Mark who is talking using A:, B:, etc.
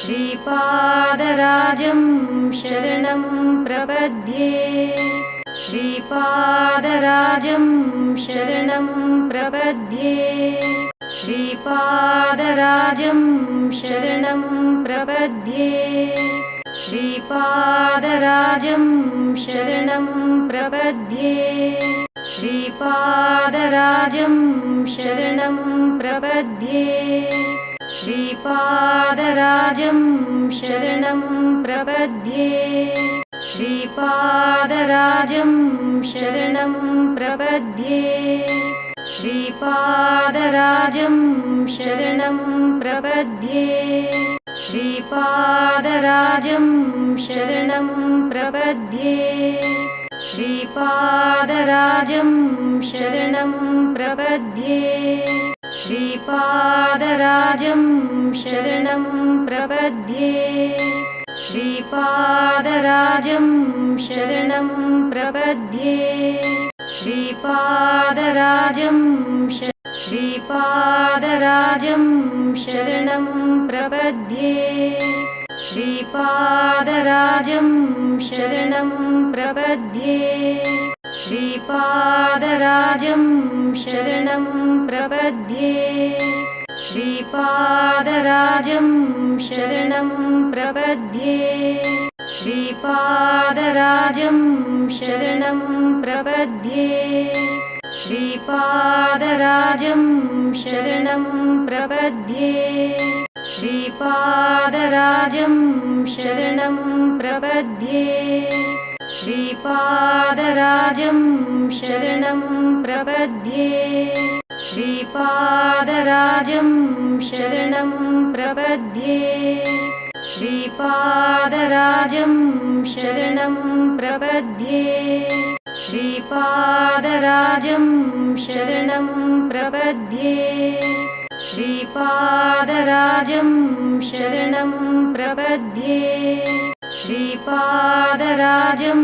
A: श्रीपादराजं शरणं प्रपद्ये श्रीपादराजं शरणं प्रपद्ये श्रीपादराजं शरणं प्रपद्ये श्रीपादराजं शरणं प्रपद्ये श्रीपादराजं शरणं प्रपद्ये श्रीपादराजं शरणं प्रपद्ये श्रीपादराजं शरणं प्रपद्ये श्रीपादराजं शरणं प्रपद्ये श्रीपादराजं शरणं प्रपद्ये श्रीपादराजं शरणं प्रपद्ये श्रीपादराजं शरणं प्रपद्ये श्रीपादराजं शरणं प्रपद्ये श्रीपादराजं श्रीपादराजं शरणं प्रपद्ये श्रीपादराजं शरणं प्रपद्ये श्रीपादराजं शरणं प्रपद्ये श्रीपादराजं शरणं प्रपद्ये श्रीपादराजं शरणं प्रपद्ये श्रीपादराजं शरणं प्रपद्ये श्रीपादराजं शरणं प्रपद्ये श्रीपादराजं शरणं प्रपद्ये श्रीपादराजं शरणं प्रपद्ये श्रीपादराजं शरणं प्रपद्ये श्रीपादराजं शरणं प्रपद्ये श्रीपादराजं शरणं प्रपद्ये श्रीपादराजं